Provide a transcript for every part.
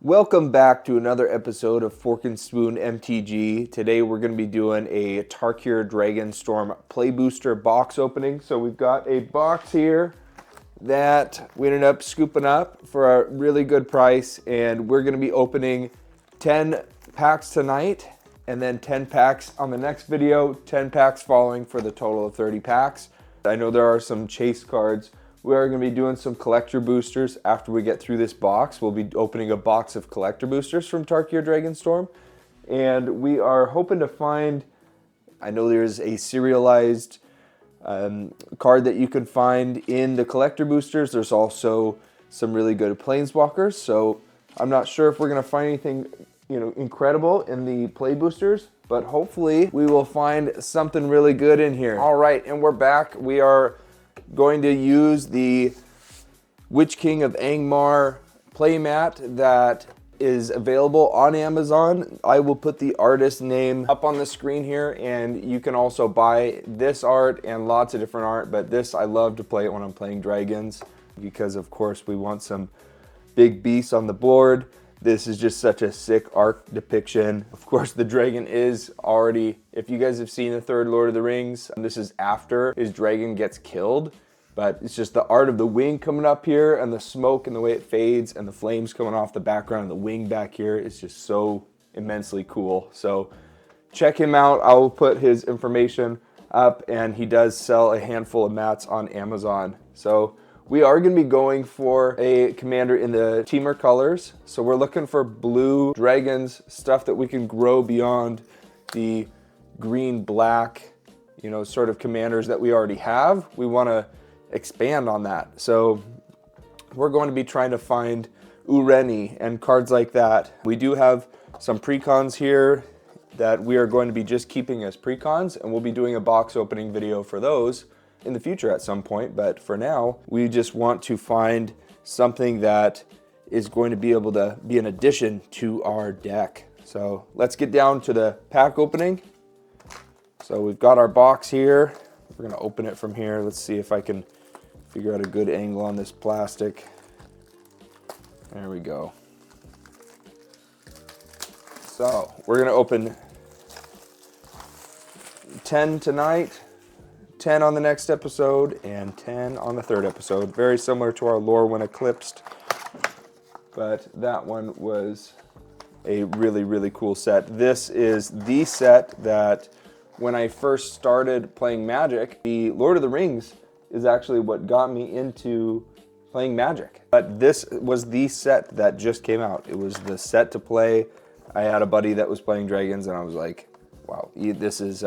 Welcome back to another episode of Fork and Spoon MTG. Today we're going to be doing a Tarkir Dragonstorm Play Booster Box opening. So we've got a box here that we ended up scooping up for a really good price, and we're going to be opening 10 packs tonight and then 10 packs on the next video, 10 packs following for the total of 30 packs. I know there are some chase cards. We are going to be doing some collector boosters after we get through this box. We'll be opening a box of collector boosters from Tarkir Dragonstorm. And we are hoping to find, I know there's a serialized card that you can find in the collector boosters. There's also some really good planeswalkers. So I'm not sure if we're going to find anything, incredible in the play boosters, but hopefully we will find something really good in here. All right, and we're back. We are going to use the Witch King of Angmar playmat that is available on Amazon. I will put the artist name up on the screen here, and you can also buy this art and lots of different art, but this I love to play it when I'm playing dragons because of course we want some big beasts on the board. This is just such a sick art depiction. Of course, the dragon is already, if you guys have seen the third Lord of the Rings, this is after his dragon gets killed, but it's just the art of the wing coming up here and the smoke and the way it fades and the flames coming off the background and the wing back here is just so immensely cool. So check him out. I will put his information up, and he does sell a handful of mats on Amazon. So we are going to be going for a commander in the Teamer colors. So we're looking for blue dragons, stuff that we can grow beyond the green, black, sort of commanders that we already have. We want to expand on that. So we're going to be trying to find Ureni and cards like that. We do have some precons here that we are going to be just keeping as precons, and we'll be doing a box opening video for those in the future at some point, but for now we just want to find something that is going to be able to be an addition to our deck. So let's get down to the pack opening. So we've got our box here. We're going to open it from here. Let's see if I can figure out a good angle on this plastic. There we go. So we're going to open 10 tonight, 10 on the next episode, and 10 on the third episode. Very similar to our lore when eclipsed, but that one was a really, really cool set. This is the set that when I first started playing Magic, the Lord of the Rings is actually what got me into playing Magic. But this was the set that just came out. It was the set to play. I had a buddy that was playing Dragons, and I was like, wow, this is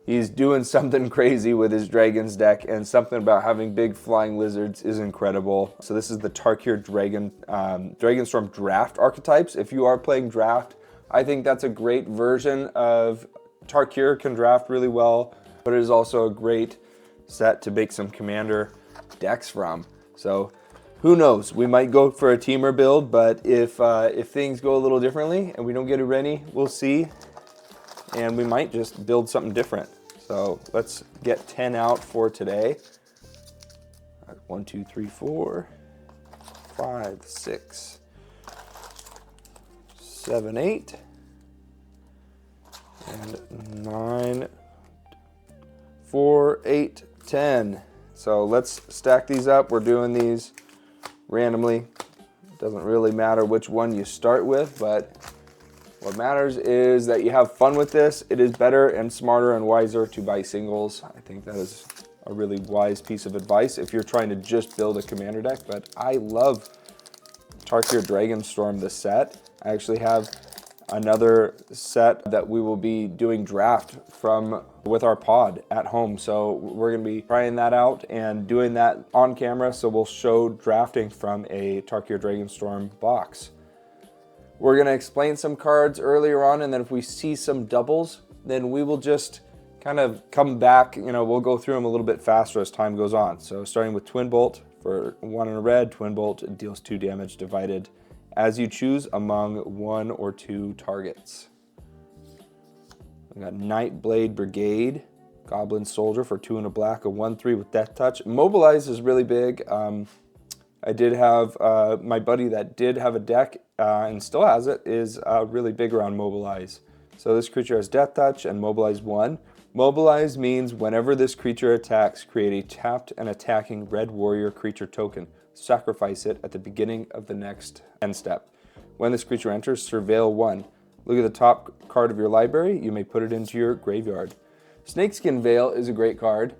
he's doing something crazy with his Dragons deck, and something about having big flying lizards is incredible. So this is the Tarkir Dragonstorm Draft archetypes. If you are playing Draft, I think that's a great version of Tarkir. Can draft really well, but it is also a great set to make some commander decks from. So who knows? We might go for a teamer build, but if things go a little differently and we don't get Ureni, we'll see. And we might just build something different. So let's get 10 out for today. 1, 2, 3, 4, 5, 6, 7, 8, and 9, 4, 8, 10. So let's stack these up. We're doing these randomly. It doesn't really matter which one you start with, but what matters is that you have fun with this. It is better and smarter and wiser to buy singles. I think that is a really wise piece of advice if you're trying to just build a commander deck. But I love Tarkir Dragonstorm, the set. I actually have another set that we will be doing draft from with our pod at home. So we're going to be trying that out and doing that on camera. So we'll show drafting from a Tarkir Dragonstorm box. We're going to explain some cards earlier on, and then if we see some doubles, then we will just kind of come back. We'll go through them a little bit faster as time goes on. So starting with Twin Bolt for 1 in a red. Twin Bolt deals 2 damage divided as you choose among 1 or 2 targets. We got Nightblade Brigade, Goblin Soldier for 2 and a black, a 1/3 with Death Touch. Mobilize is really big. I did have my buddy that did have a deck and still has it, is really big around Mobilize. So this creature has Death Touch and Mobilize 1. Mobilize means whenever this creature attacks, create a tapped and attacking red warrior creature token. Sacrifice it at the beginning of the next end step. When this creature enters, surveil 1. Look at the top card of your library. You may put it into your graveyard. Snakeskin Veil is a great card.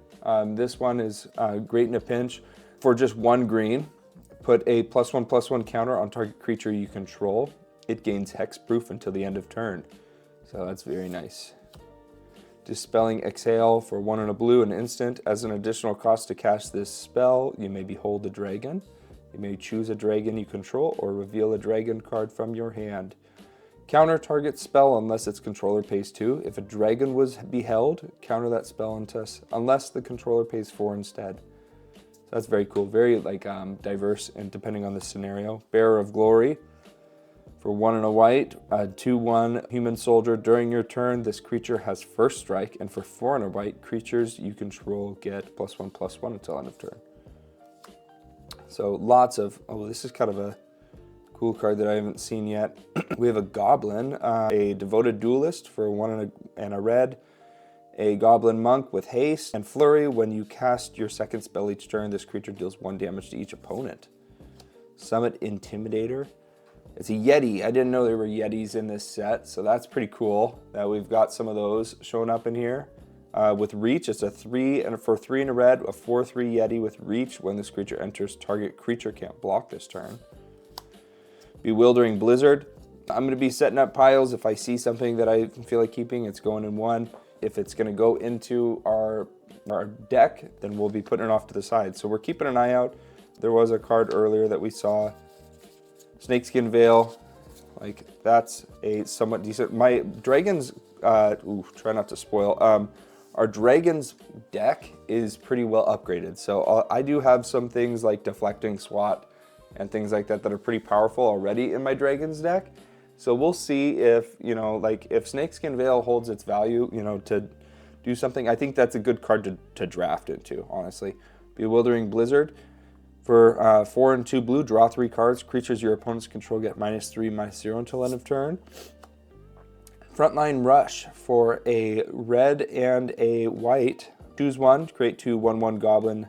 This one is great in a pinch. For just 1 green, put a +1/+1 counter on target creature you control. It gains hexproof until the end of turn. So that's very nice. Dispelling Exhale for 1 and a blue, an instant. As an additional cost to cast this spell, you may behold a dragon. You may choose a dragon you control or reveal a dragon card from your hand. Counter target spell unless its controller pays 2. If a dragon was beheld, counter that spell unless the controller pays 4 instead. So that's very cool, very diverse and depending on the scenario. Bearer of Glory. For 1 and a white, 2/1 human soldier. During your turn, this creature has first strike, and for 4 and a white, creatures you control get +1/+1 until end of turn. So lots of, this is kind of a cool card that I haven't seen yet. We have a Goblin, a Devoted Duelist for 1 and a red, a Goblin Monk with haste and flurry. When you cast your second spell each turn, this creature deals 1 damage to each opponent. Summit Intimidator. It's a Yeti. I didn't know there were Yetis in this set, so that's pretty cool that we've got some of those showing up in here. With Reach, it's a 3 and for 3 and a red, a 4/3 Yeti with Reach. When this creature enters, target creature can't block this turn. Bewildering Blizzard. I'm going to be setting up piles. If I see something that I feel like keeping, it's going in 1. If it's going to go into our deck, then we'll be putting it off to the side. So we're keeping an eye out. There was a card earlier that we saw. Snakeskin Veil, that's a somewhat decent. My Dragons, try not to spoil. Our Dragons deck is pretty well upgraded. So I do have some things like Deflecting SWAT and things like that that are pretty powerful already in my Dragons deck. So we'll see if, if Snakeskin Veil holds its value, to do something. I think that's a good card to draft into, honestly. Bewildering Blizzard. For 4 and 2 blue, draw 3 cards. Creatures your opponents control get -3/-0 until end of turn. Frontline Rush. For a red and a white, choose 1, create 2 1/1 Goblin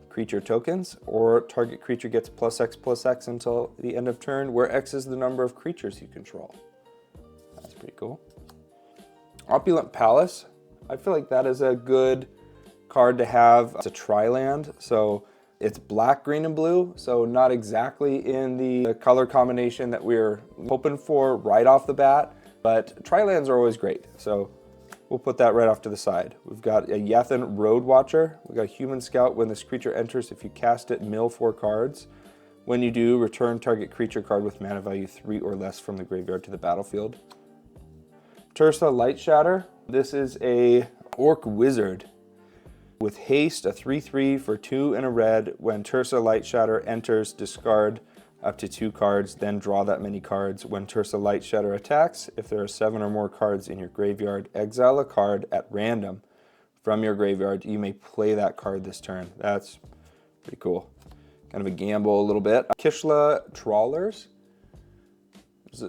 creature tokens, or target creature gets +X/+X until the end of turn, where X is the number of creatures you control. That's pretty cool. Opulent Palace. I feel like that is a good card to have. It's a tri-land, so it's black, green, and blue, so not exactly in the color combination that we're hoping for right off the bat, but tri-lands are always great, so we'll put that right off to the side. We've got a Yethan Road Watcher. We've got a Human Scout. When this creature enters, if you cast it, mill 4 cards. When you do, return target creature card with mana value 3 or less from the graveyard to the battlefield. Tursa Light Shatter. This is a Orc Wizard. With haste, a 3/3 for 2 and a red. When Tursa Light Shatter enters, discard up to 2 cards, then draw that many cards. When Tursa Light Shatter attacks, if there are 7 or more cards in your graveyard, exile a card at random from your graveyard. You may play that card this turn. That's pretty cool. Kind of a gamble a little bit. Kishla Trawlers.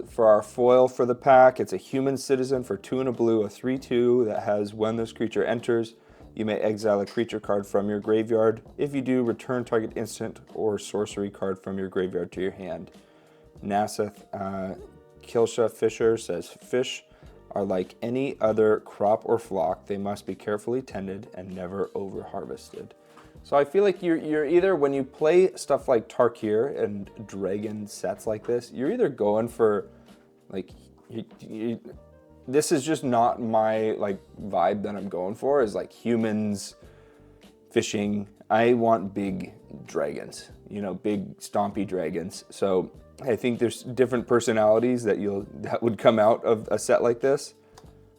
For our foil for the pack, it's a Human Citizen for 2 and a blue, a 3/2 that has when this creature enters, you may exile a creature card from your graveyard. If you do, return target instant or sorcery card from your graveyard to your hand. Naseth Kilsha Fisher says, fish are like any other crop or flock. They must be carefully tended and never over-harvested. So I feel like you're either, when you play stuff like Tarkir and dragon sets like this, you're either going for, this is just not my vibe that I'm going for, is humans fishing. I want big dragons, big stompy dragons. So I think there's different personalities that would come out of a set like this.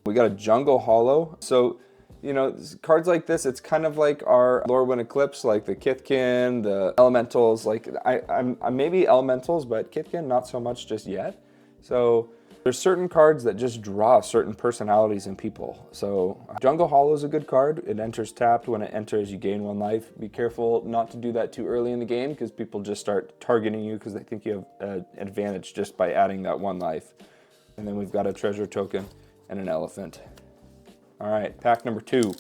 We got a Jungle Hollow. So, cards like this, it's kind of like our Lorwyn Eclipse, like the Kithkin, the Elementals. I'm maybe Elementals, but Kithkin not so much just yet. So There's certain cards that just draw certain personalities in people. So Jungle Hollow is a good card. It enters tapped. When it enters, you gain 1 life. Be careful not to do that too early in the game because people just start targeting you because they think you have an advantage just by adding that 1 life. And then we've got a treasure token and an elephant. All right, pack number 2.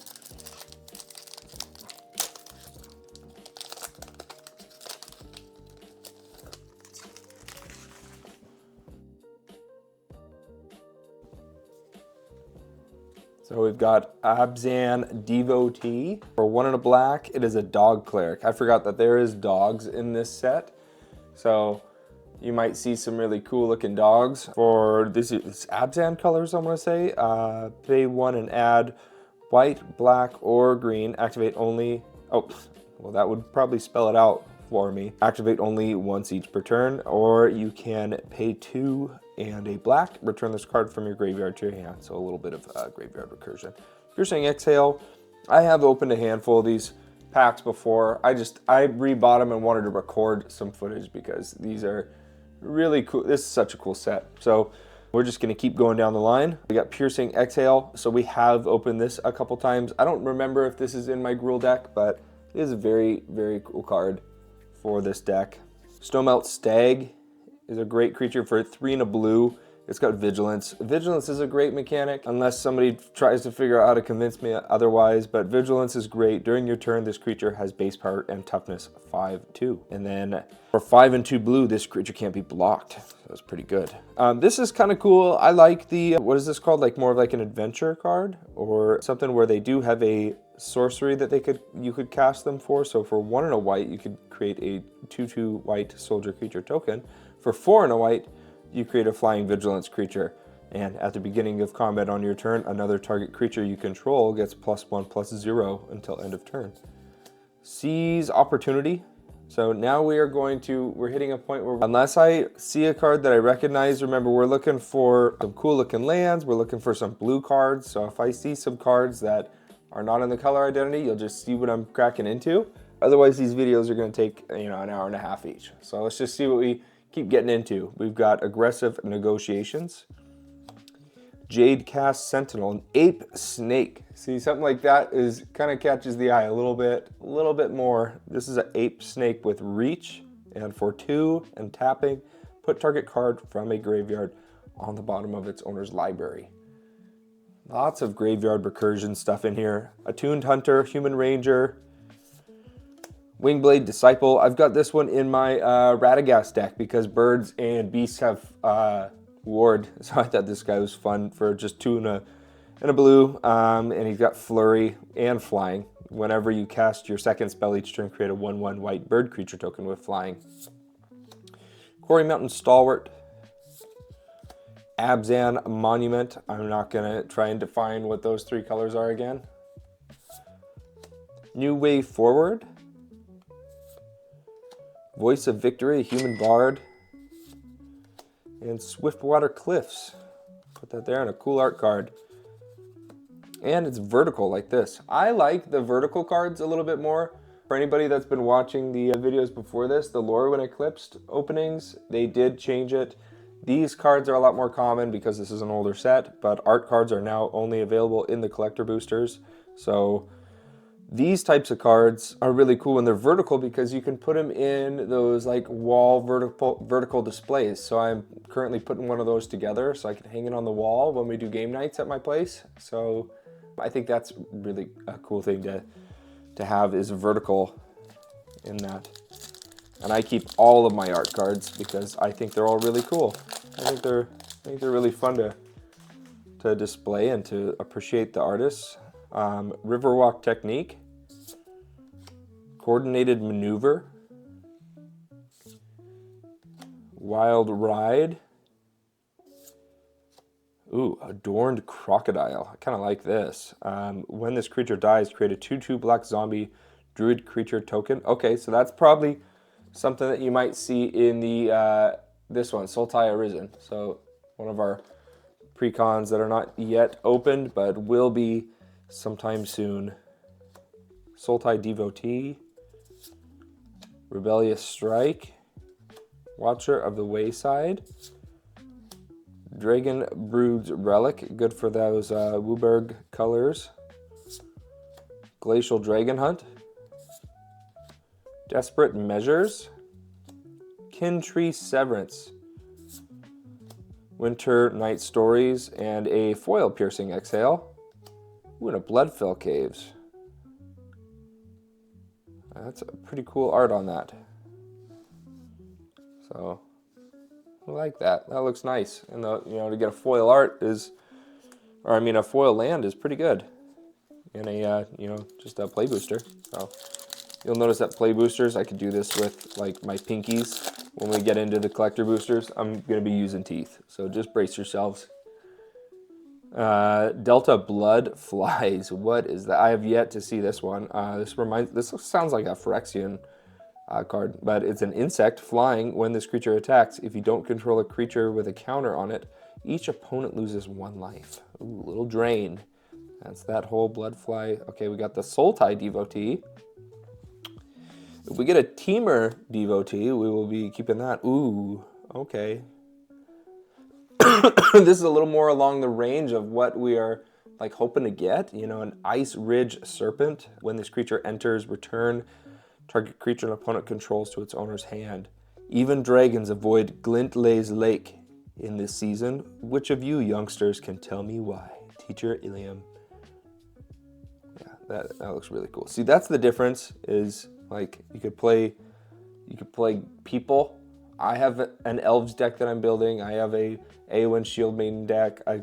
So we've got Abzan Devotee. For 1 and a black, it is a dog cleric. I forgot that there is dogs in this set. So you might see some really cool looking dogs. For this is Abzan colors, I'm gonna say. Pay 1 and add white, black, or green. Activate only, oh, well that would probably spell it out for me. Activate only once each per turn, or you can pay 2 and a black, return this card from your graveyard to your hand. So a little bit of graveyard recursion. Piercing Exhale, I have opened a handful of these packs before. I rebought them and wanted to record some footage because these are really cool. This is such a cool set. So we're just gonna keep going down the line. We got Piercing Exhale. So we have opened this a couple times. I don't remember if this is in my Gruul deck, but it is a very, very cool card for this deck. Snowmelt Stag is a great creature for 3 and a blue. It's got Vigilance. Vigilance is a great mechanic unless somebody tries to figure out how to convince me otherwise, but Vigilance is great. During your turn, this creature has base power and toughness 5/2. And then for 5 and 2 blue, this creature can't be blocked. That's pretty good. This is kind of cool. I like the, what is this called? Like more of like an adventure card or something where they do have a sorcery that you could cast them for. So for 1 and a white, you could create a 2/2 white soldier creature token. For 4 and a white, you create a flying vigilance creature. And at the beginning of combat on your turn, another target creature you control gets +1/+0 until end of turn. Seize Opportunity. So now we're hitting a point where unless I see a card that I recognize, remember we're looking for some cool looking lands, we're looking for some blue cards. So if I see some cards that are not in the color identity, you'll just see what I'm cracking into. Otherwise, these videos are gonna take, an hour and a half each. So let's just see what we keep getting into. We've got Aggressive Negotiations, Jade Cast Sentinel, and Ape Snake. See, something like that is kind of catches the eye a little bit more. This is an Ape Snake with Reach, and for 2 and tapping, put target card from a graveyard on the bottom of its owner's library. Lots of graveyard recursion stuff in here. Attuned Hunter, Human Ranger, Wingblade Disciple. I've got this one in my Radagast deck because birds and beasts have ward. So I thought this guy was fun for just 2 and a blue. And he's got Flurry and Flying. Whenever you cast your second spell each turn, create a 1/1 white bird creature token with Flying. Quarry Mountain Stalwart. Abzan Monument. I'm not gonna try and define what those 3 colors are again. New Way Forward. Voice of Victory, Human Bard, and Swiftwater Cliffs. Put that there, and a cool art card. And it's vertical like this. I like the vertical cards a little bit more. For anybody that's been watching the videos before this, the Lorwyn Eclipsed openings, they did change it. These cards are a lot more common because this is an older set, but art cards are now only available in the collector boosters. So these types of cards are really cool when they're vertical because you can put them in those like wall vertical displays. So I'm currently putting one of those together so I can hang it on the wall when we do game nights at my place. So I think that's really a cool thing to have is vertical in that. And I keep all of my art cards because I think they're all really cool. I think they're really fun to display and to appreciate the artists. Riverwalk Technique, Coordinated Maneuver, Wild Ride, ooh, Adorned Crocodile. I kind of like this. When this creature dies, create a 2/2 black zombie druid creature token. Okay, so that's probably something that you might see in the this one, Sultai Arisen. So one of our precons that are not yet opened, but will be sometime soon. Sultai Devotee, Rebellious Strike, Watcher of the Wayside, Dragon Brood's Relic, good for those Wooburg colors. Glacial Dragon Hunt. Desperate Measures. Kintree Severance. Winter Night Stories, and a foil Piercing Exhale. Ooh, and a Bloodfill Caves. That's a pretty cool art on that. So, I like that. That looks nice. And to get a foil art is, or I mean a foil land is pretty good. In a, just a play booster. So, you'll notice that play boosters, I could do this with like my pinkies. When we get into the collector boosters, I'm going to be using teeth. So just brace yourselves. Delta Blood Flies. What is that? I have yet to see this one. This sounds like a Phyrexian card, but it's an insect flying. When this creature attacks, if you don't control a creature with a counter on it, each opponent loses 1 life. Ooh, little drain. That's that whole blood fly. Okay, we got the Sultai Devotee. If we get a Teamer Devotee, we will be keeping that. Ooh, okay. This is a little more along the range of what we are like hoping to get. An Ice Ridge Serpent. When this creature enters, return target creature an opponent controls to its owner's hand. Even dragons avoid Glintlay's Lake in this season. Which of you youngsters can tell me why? Teacher Ilium. Yeah, that looks really cool. See, that's the difference is like you could play people. I have an Elves deck that I'm building. I have a Aowen Shield Maiden deck. I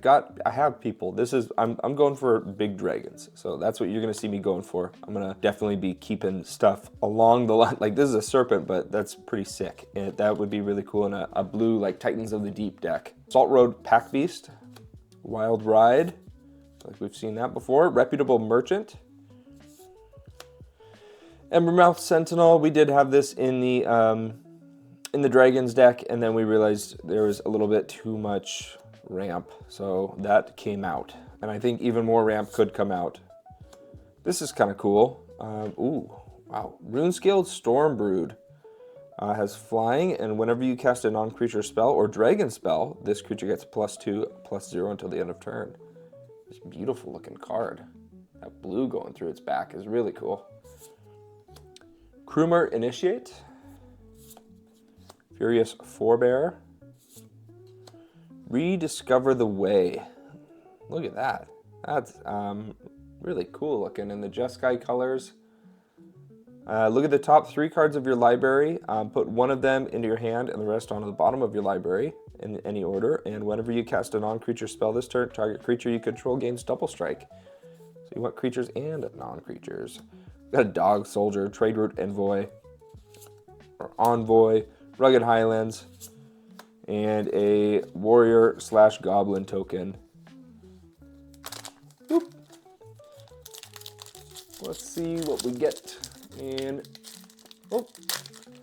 have people. I'm going for big dragons. So that's what you're gonna see me going for. I'm gonna definitely be keeping stuff along the line. Like this is a serpent, but that's pretty sick. And that would be really cool in a blue like Titans of the Deep deck. Salt Road Pack Beast, Wild Ride, like we've seen that before. Reputable Merchant. Embermouth Sentinel. We did have this in the Dragons deck, and then we realized there was a little bit too much ramp, so that came out. And I think even more ramp could come out. This is kind of cool. Ooh, wow. Runescaled Stormbrood has flying, and whenever you cast a non-creature spell or dragon spell, this creature gets +2/+0 until the end of turn. It's a beautiful looking card. That blue going through its back is really cool. Krumer Initiate. Furious Forebear. Rediscover the Way. Look at that. That's really cool looking in the Jeskai colors. Look at the top 3 cards of your library. Put one of them into your hand and the rest onto the bottom of your library in any order. And whenever you cast a non-creature spell this turn, target creature you control gains double strike. So you want creatures and non-creatures. Got a Dog Soldier, Trade Route Envoy, or Envoy, Rugged Highlands, and a Warrior/Goblin token. Boop. Let's see what we get. And, oh,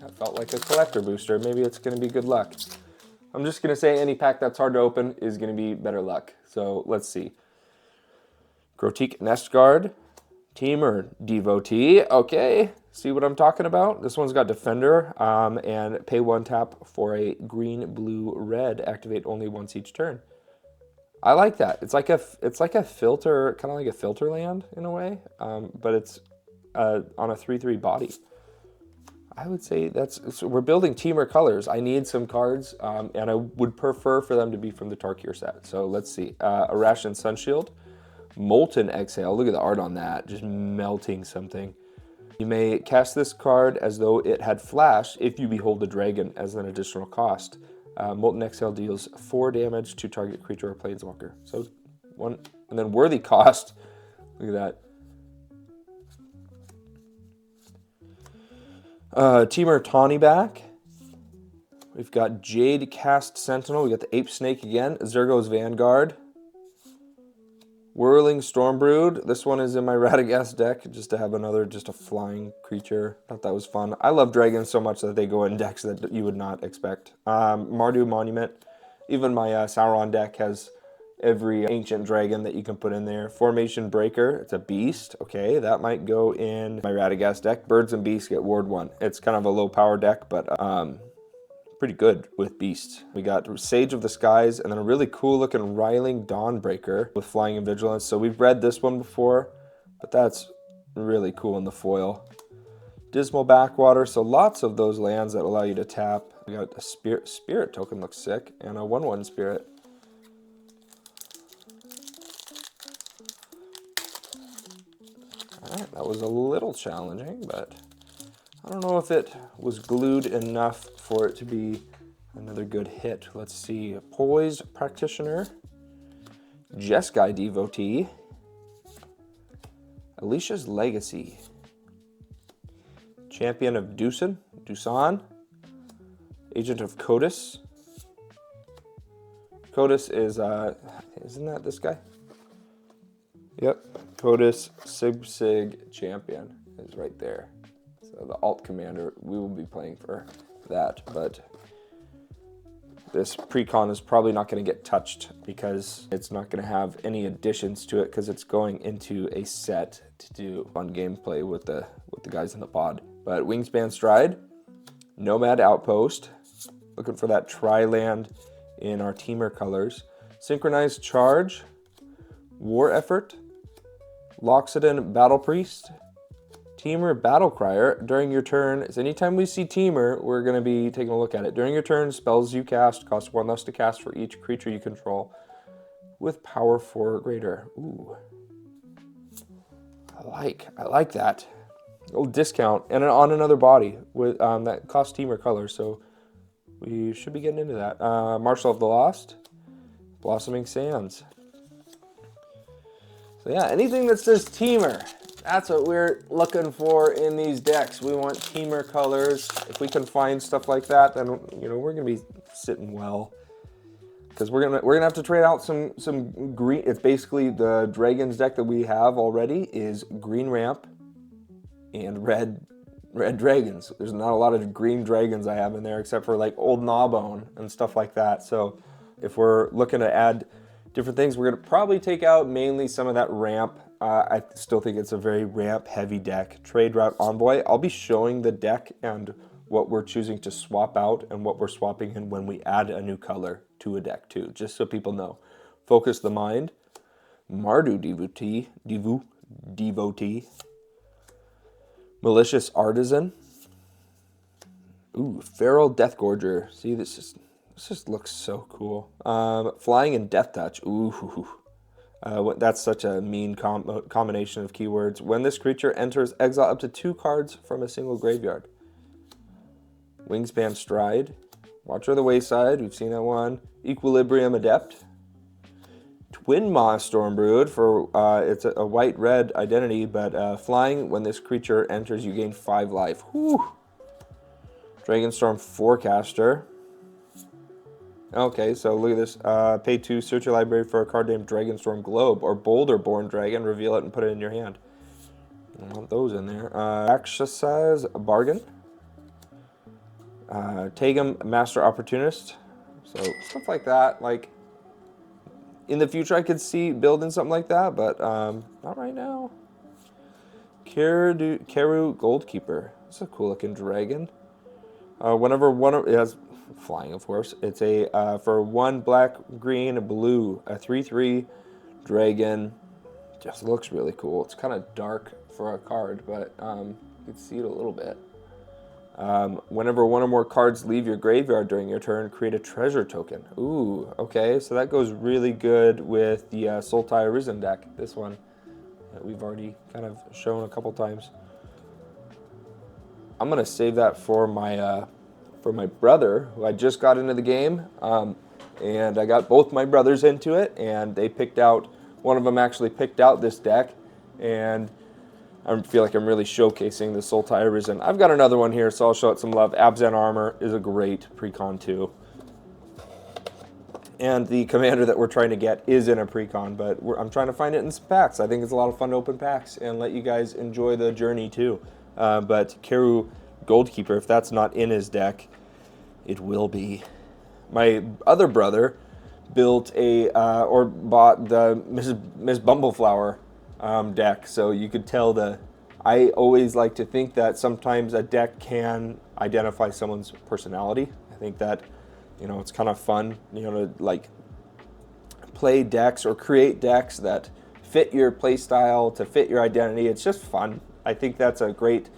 that felt like a collector booster. Maybe it's going to be good luck. I'm just going to say any pack that's hard to open is going to be better luck. So let's see. Grotique Nest Guard. Teamer Devotee. Okay, see what I'm talking about? This one's got Defender, and pay 1 tap for a green, blue, red. Activate only once each turn. I like that. It's like a filter, kind of like a filter land in a way, but it's on a 3/3 body. I would say we're building Teamer colors. I need some cards, and I would prefer for them to be from the Tarkir set. So let's see. Arash Sunshield. Molten Exhale. Look at the art on that. Just melting something. You may cast this card as though it had flash if you behold the dragon as an additional cost. Molten Exhale deals 4 damage to target creature or planeswalker. So 1, and then worthy cost. Look at that. Teamer Tawny back. We've got Jade Cast Sentinel. We got the Ape Snake again. Zergo's Vanguard. Whirling Stormbrood. This one is in my Radagast deck, just to have just a flying creature. Thought that was fun. I love dragons so much that they go in decks that you would not expect. Mardu Monument. Even my Sauron deck has every ancient dragon that you can put in there. Formation Breaker. It's a beast. Okay, that might go in my Radagast deck. Birds and Beasts get Ward 1. It's kind of a low power deck, but pretty good with beasts. We got Sage of the Skies, and then a really cool looking Riling Dawnbreaker with Flying and Vigilance. So we've read this one before, but that's really cool in the foil. Dismal Backwater, so lots of those lands that allow you to tap. We got a Spirit token, looks sick, and a 1/1 Spirit. Alright, that was a little challenging, but I don't know if it was glued enough for it to be another good hit. Let's see. Poise Practitioner, Jeskai Devotee, Alicia's Legacy, Champion of Dusan, Agent of Codis. Codis is, isn't that this guy? Yep, Codis Sig Champion is right there. So the alt commander, we will be playing for that, but this precon is probably not going to get touched because it's not going to have any additions to it because it's going into a set to do fun gameplay with the guys in the pod. But Wingspan Stride, Nomad Outpost, looking for that tri-land in our teamer colors. Synchronized Charge, War Effort, Loxodon Battle Priest, Teamer Battle Crier. During your turn, so anytime we see Teamer, we're going to be taking a look at it. During your turn, spells you cast cost 1 less to cast for each creature you control with power 4 or greater. Ooh. I like that. A little discount and on another body with that costs Teamer colors, so we should be getting into that. Marshal of the Lost, Blossoming Sands. So yeah, anything that says Teamer, that's what we're looking for in these decks. We want Teamer colors. If we can find stuff like that, then we're gonna be sitting well. Because we're gonna have to trade out some green. It's basically the Dragons deck that we have already is green ramp and red dragons. There's not a lot of green dragons I have in there except for like old Gnawbone and stuff like that. So if we're looking to add different things, we're gonna probably take out mainly some of that ramp. I still think it's a very ramp heavy deck. Trade Route Envoy. I'll be showing the deck and what we're choosing to swap out and what we're swapping in when we add a new color to a deck too, just so people know. Focus the Mind, Mardu Devotee, Malicious Artisan, ooh, Feral Deathgorger. See, this just looks so cool. Flying and Death Touch, ooh. That's such a mean combination of keywords. When this creature enters, exile up to 2 cards from a single graveyard. Wingspan Stride, Watcher of the Wayside, we've seen that one. Equilibrium Adept, Twin Maw Stormbrood for it's a white-red identity, but flying. When this creature enters, you gain 5 life. Whew. Dragonstorm Forecaster. Okay, so look at this. Pay 2, search your library for a card named Dragonstorm Globe or Boulderborn Dragon, reveal it and put it in your hand. I want those in there. Exercise Bargain. Tagum Master Opportunist. So stuff like that. Like in the future I could see building something like that, but not right now. Keru Goldkeeper. It's a cool looking dragon. Whenever it has flying, of course. It's a for 1 black, green, blue, a 3/3 dragon. Just looks really cool. It's kind of dark for a card, but you can see it a little bit. Whenever 1 or more cards leave your graveyard during your turn, create a treasure token. Ooh, okay, so that goes really good with the Sultai Arisen deck. This one that we've already kind of shown a couple times. I'm gonna save that for my brother, who I just got into the game, and I got both my brothers into it, and they picked out. One of them actually picked out this deck, and I feel like I'm really showcasing the Sultai Arisen. I've got another one here, so I'll show it some love. Abzan Armor is a great precon too. And the commander that we're trying to get is in a precon, but I'm trying to find it in some packs. I think it's a lot of fun to open packs and let you guys enjoy the journey too. But Keru Goldkeeper, if that's not in his deck, it will be. My other brother built or bought the Miss Bumbleflower deck, so you could tell I always like to think that sometimes a deck can identify someone's personality. I think that, you know, it's kind of fun, you know, to like play decks or create decks that fit your play style, to fit your identity. It's just fun. I think that's a great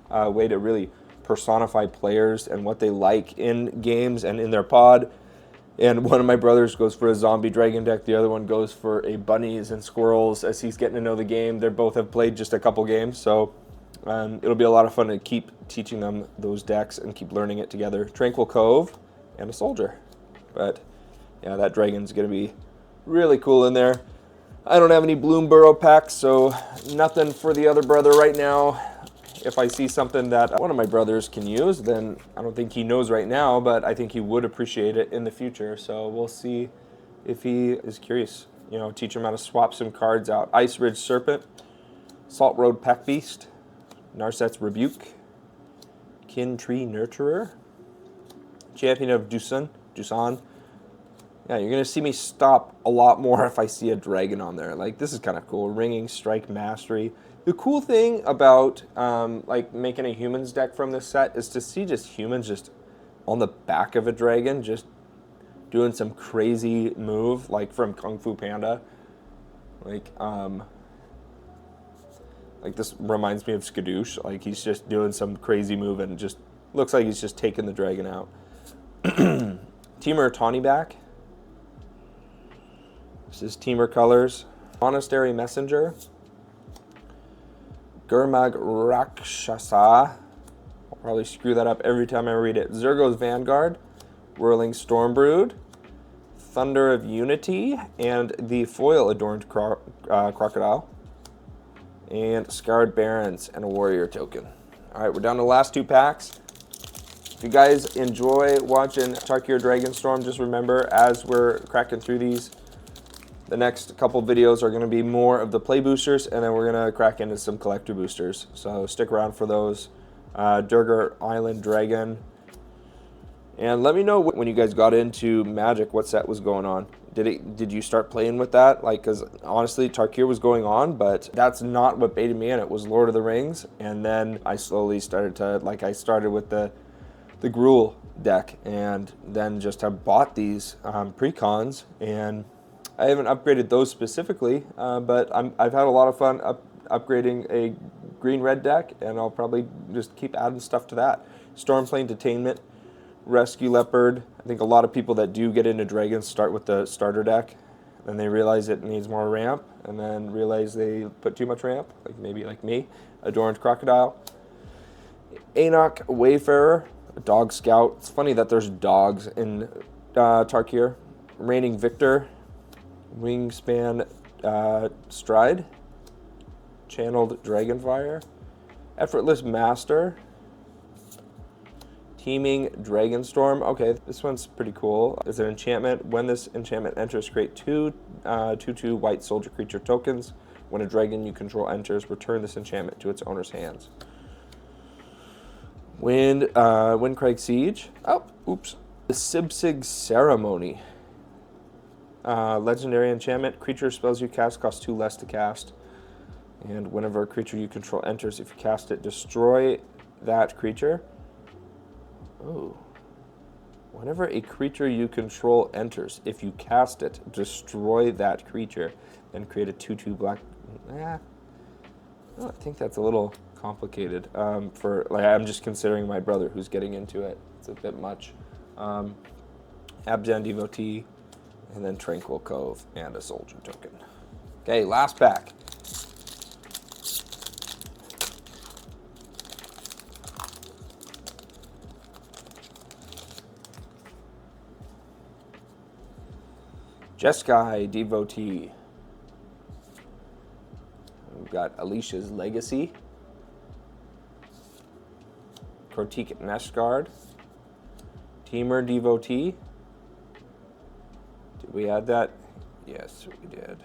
way to really personify players and what they like in games and in their pod. And one of my brothers goes for a zombie dragon deck. The other one goes for a bunnies and squirrels as he's getting to know the game. They both have played just a couple games, so it'll be a lot of fun to keep teaching them those decks and keep learning it together. Tranquil Cove and a soldier. But yeah, that dragon's going to be really cool in there. I don't have any Bloom Burrow packs, so nothing for the other brother right now. If I see something that one of my brothers can use, then I don't think he knows right now, but I think he would appreciate it in the future. So we'll see if he is curious. You know, teach him how to swap some cards out. Ice Ridge Serpent, Salt Road Pack Beast, Narset's Rebuke, Kin Tree Nurturer, Champion of Dusan. Yeah, you're going to see me stop a lot more if I see a dragon on there. Like, this is kind of cool. Ringing Strike Mastery. The cool thing about like making a humans deck from this set is to see just humans just on the back of a dragon just doing some crazy move, like from Kung Fu Panda. Like this reminds me of Skadoosh. Like, he's just doing some crazy move and just looks like he's just taking the dragon out. Teamer Tawny back. This is Teamer colors. Monastery Messenger. Gurmag Rakshasa. I'll probably screw that up every time I read it. Zergo's Vanguard. Whirling Stormbrood. Thunder of Unity. And the foil adorned crocodile. And Scarred Barons and a warrior token. Alright, we're down to the last 2 packs. If you guys enjoy watching Tarkir Dragonstorm, just remember, as we're cracking through these, the next couple videos are going to be more of the play boosters, and then we're going to crack into some collector boosters. So stick around for those. Durgar Island Dragon. And let me know when you guys got into Magic, what set was going on. Did you start playing with that? Like, because honestly, Tarkir was going on, but that's not what baited me in. It was Lord of the Rings, and then I slowly started to, like, I started with the Gruul deck, and then just have bought these precons, and I haven't upgraded those specifically, but I've had a lot of fun upgrading a green-red deck, and I'll probably just keep adding stuff to that. Stormplane Detainment, Rescue Leopard. I think a lot of people that do get into Dragons start with the starter deck, then they realize it needs more ramp, and then realize they put too much ramp, like maybe like me. Adorned Crocodile. Enoch Wayfarer, a Dog Scout. It's funny that there's dogs in Tarkir. Reigning Victor. Wingspan Stride, Channeled Dragonfire, Effortless Master, Teeming Dragonstorm. Okay, this one's pretty cool. It's an enchantment. When this enchantment enters, create 2 2/2 white soldier creature tokens. When a dragon you control enters, return this enchantment to its owner's hands. Windcrag Siege. Oh, oops. The Sibsig Ceremony. Legendary enchantment. Creature spells you cast cost 2 less to cast. And whenever a creature you control enters, if you cast it, destroy that creature. Oh. Whenever a creature you control enters, if you cast it, destroy that creature, and create a 2/2 black. I think that's a little complicated. For like, I'm just considering my brother who's getting into it. It's a bit much. Abzan Devotee. And then Tranquil Cove and a soldier token. Okay, last pack. Jeskai Devotee. We've got Alicia's Legacy. Krotik Neshguard. Teamer Devotee. Did we add that? Yes, we did.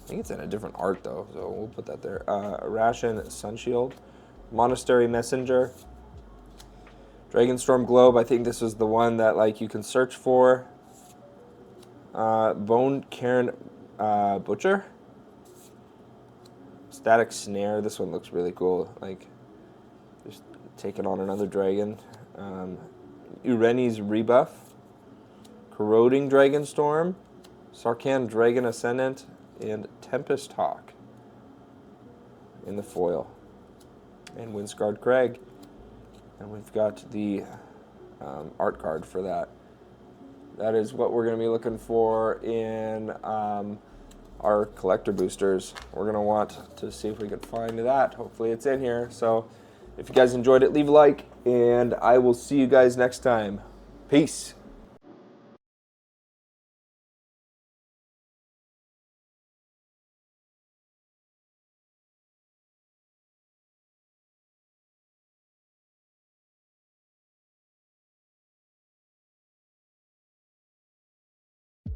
I think it's in a different art though, so we'll put that there. Ration Sunshield. Monastery Messenger. Dragonstorm Globe. I think this is the one that like you can search for. Bone Cairn Butcher. Static Snare. This one looks really cool. Like just taking on another dragon. Ureni's Rebuff, Corroding Dragonstorm, Sarkhan Dragon Ascendant, and Tempest Hawk in the foil. And Windscarred Crag. And we've got the art card for that. That is what we're going to be looking for in our collector boosters. We're going to want to see if we can find that. Hopefully it's in here. So if you guys enjoyed it, leave a like, and I will see you guys next time. Peace.